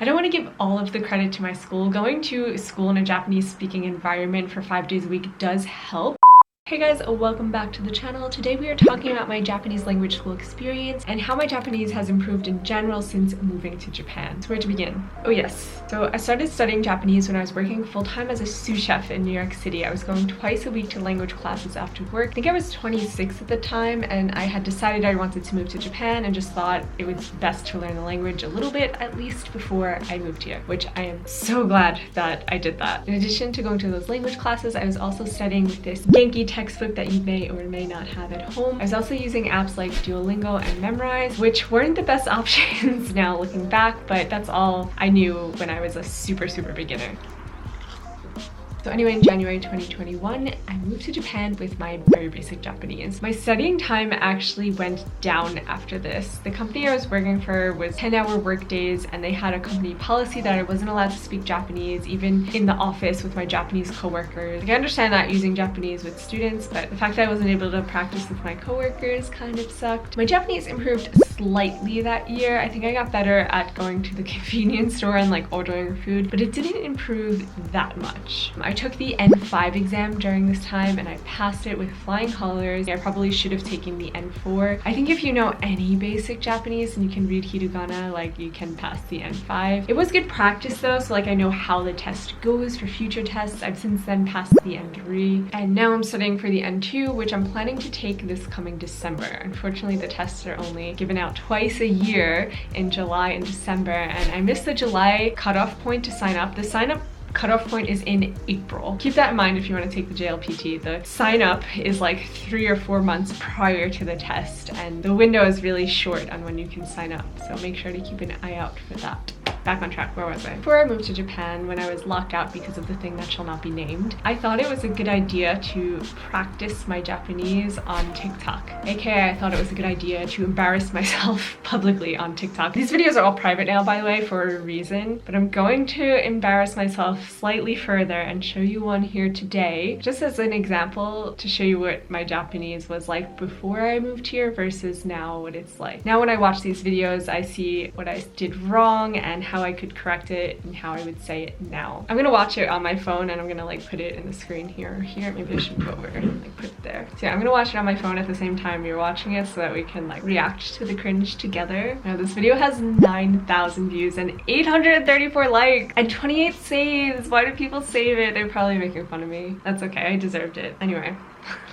I don't want to give all of the credit to my school. Going to school in a Japanese speaking environment for 5 days a week does help. Hey guys, welcome back to the channel. Today we are talking about my Japanese language school experience and how my Japanese has improved in general since moving to Japan. So where to begin? Oh yes. So I started studying Japanese when I was working full-time as a sous chef in New York City. I was going twice a week to language classes after work. I think I was 26 at the time and I had decided I wanted to move to Japan and just thought it was best to learn the language a little bit at least before I moved here, which I am so glad that I did that. In addition to going to those language classes, I was also studying with this Genki textbook that you may or may not have at home. I was also using apps like Duolingo and Memrise, which weren't the best options now looking back, but that's all I knew when I was a super beginner. So anyway, in January 2021, I moved to Japan with my very basic Japanese. My studying time actually went down after this. The company I was working for was 10-hour work days, and they had a company policy that I wasn't allowed to speak Japanese, even in the office with my Japanese coworkers. Like, I understand that using Japanese with students, but the fact that I wasn't able to practice with my coworkers kind of sucked. My Japanese improved slightly that year. I think I got better at going to the convenience store and like ordering food, but it didn't improve that much. I took the N5 exam during this time and I passed it with flying colors. I probably should have taken the N4. I think if you know any basic Japanese and you can read hiragana, like, you can pass the N5. It was good practice though, so like I know how the test goes for future tests. I've since then passed the N3 and now I'm studying for the N2, which I'm planning to take this coming December. Unfortunately, the tests are only given out twice a year in July and December, and I missed the July cutoff point to sign up. The sign up cutoff point is in April. Keep that in mind if you want to take the JLPT. The sign up is like 3 or 4 months prior to the test, and the window is really short on when you can sign up, so make sure to keep an eye out for that. Back on track, where was I? Before I moved to Japan, when I was locked out because of the thing that shall not be named, I thought it was a good idea to practice my Japanese on TikTok. AKA, I thought it was a good idea to embarrass myself publicly on TikTok. These videos are all private now, by the way, for a reason, but I'm going to embarrass myself slightly further and show you one here today, just as an example to show you what my Japanese was like before I moved here versus now what it's like. Now when I watch these videos, I see what I did wrong and how I could correct it and how I would say it now. I'm gonna watch it on my phone and I'm gonna like put it in the screen here or here. Maybe I should go over and like put it there. So yeah, I'm gonna watch it on my phone at the same time you're watching it so that we can like react to the cringe together. Now this video has 9,000 views and 834 likes and 28 saves. Why do people save it? They're probably making fun of me. That's okay, I deserved it. Anyway,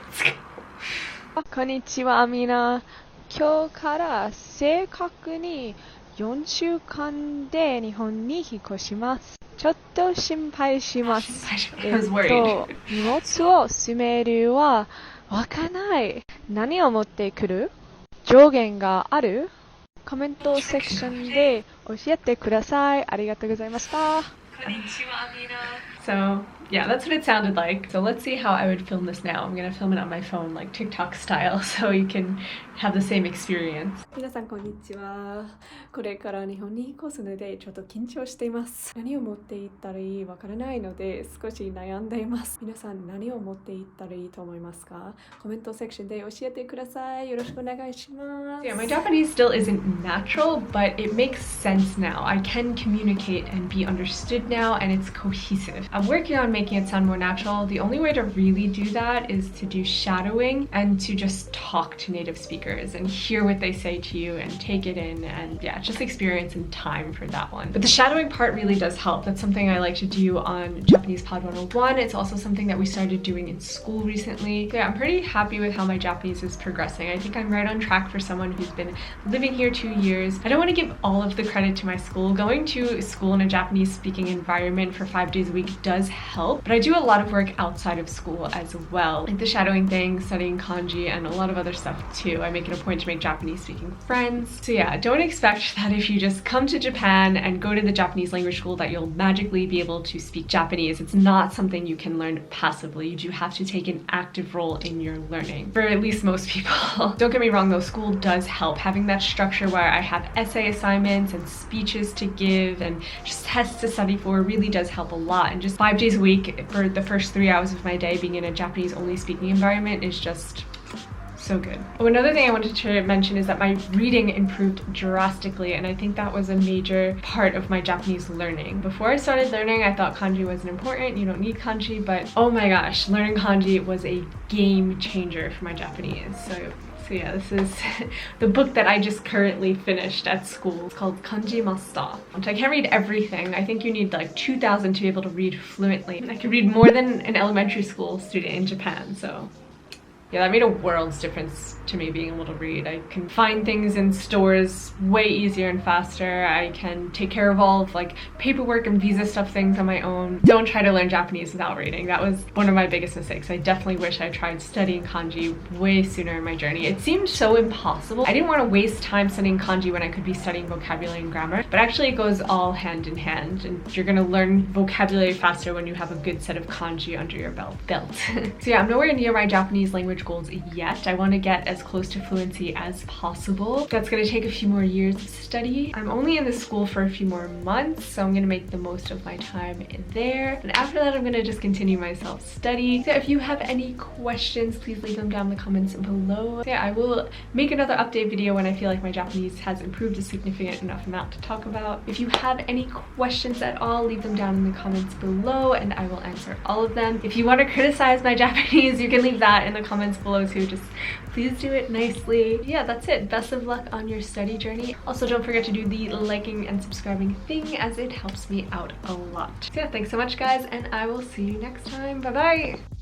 let's go. こんにちはみんな。今日から正確に4週間で日本に引っ越します。ちょっと心配します。荷物を詰めるはわからない。何を持ってくる？上限がある？コメントセクションで教えてください。ありがとうございました。So yeah, that's what it sounded like. So let's see how I would film this now. I'm gonna film it on my phone, like TikTok style, so you can have the same experience. 皆さんこんにちは。これから日本に引っ越すのでちょっと緊張しています。何を持っていったらいいわからないので少し悩んでいます。皆さん何を持っていったらいいと思いますか？コメントセクションで教えてください。よろしくお願いします。Yeah, my Japanese still isn't natural, but it makes sense now. I can communicate and be understood now, and it's cohesive. I'm working on making it sound more natural. The only way to really do that is to do shadowing and to just talk to native speakers and hear what they say to you and take it in, and yeah, just experience and time for that one. But the shadowing part really does help. That's something I like to do on Japanese Pod 101. It's also something that we started doing in school recently. So yeah, I'm pretty happy with how my Japanese is progressing. I think I'm right on track for someone who's been living here 2 years. I don't want to give all of the credit to my school. Going to school in a Japanese speaking environment for 5 days a week does help, but I do a lot of work outside of school as well, like the shadowing thing, studying kanji, and a lot of other stuff too. I make it a point to make Japanese speaking friends. So yeah, don't expect that if you just come to Japan and go to the Japanese language school that you'll magically be able to speak Japanese. It's not something you can learn passively. You do have to take an active role in your learning, for at least most people. Don't get me wrong though, school does help. Having that structure where I have essay assignments and speeches to give and just tests to study for really does help a lot. And just 5 days a week for the first 3 hours of my day being in a Japanese only speaking environment is just so good. Oh, another thing I wanted to mention is that my reading improved drastically, and I think that was a major part of my Japanese learning. Before I started learning, I thought kanji wasn't important, you don't need kanji, but oh my gosh, learning kanji was a game changer for my Japanese. So yeah, this is the book that I just currently finished at school. It's called Kanji Master. I can't read everything. I think you need like 2,000 to be able to read fluently. I can read more than an elementary school student in Japan, so yeah, that made a world's difference to me being able to read. I can find things in stores way easier and faster. I can take care of all of like paperwork and visa stuff things on my own. Don't try to learn Japanese without reading. That was one of my biggest mistakes. I definitely wish I tried studying kanji way sooner in my journey. It seemed so impossible. I didn't want to waste time studying kanji when I could be studying vocabulary and grammar, but actually it goes all hand in hand, and you're gonna learn vocabulary faster when you have a good set of kanji under your belt. So yeah, I'm nowhere near my Japanese language goals yet. I want to get as close to fluency as possible. That's going to take a few more years of study. I'm only in this school for a few more months, so I'm going to make the most of my time in there. And after that, I'm going to just continue my self-study. So if you have any questions, please leave them down in the comments below. So yeah, I will make another update video when I feel like my Japanese has improved a significant enough amount to talk about. If you have any questions at all, leave them down in the comments below and I will answer all of them. If you want to criticize my Japanese, you can leave that in the comments below too. Just please do it nicely. Yeah, that's it. Best of luck on your study journey. Also, don't forget to do the liking and subscribing thing, as it helps me out a lot. So yeah, thanks so much guys, and I will see you next time. Bye bye.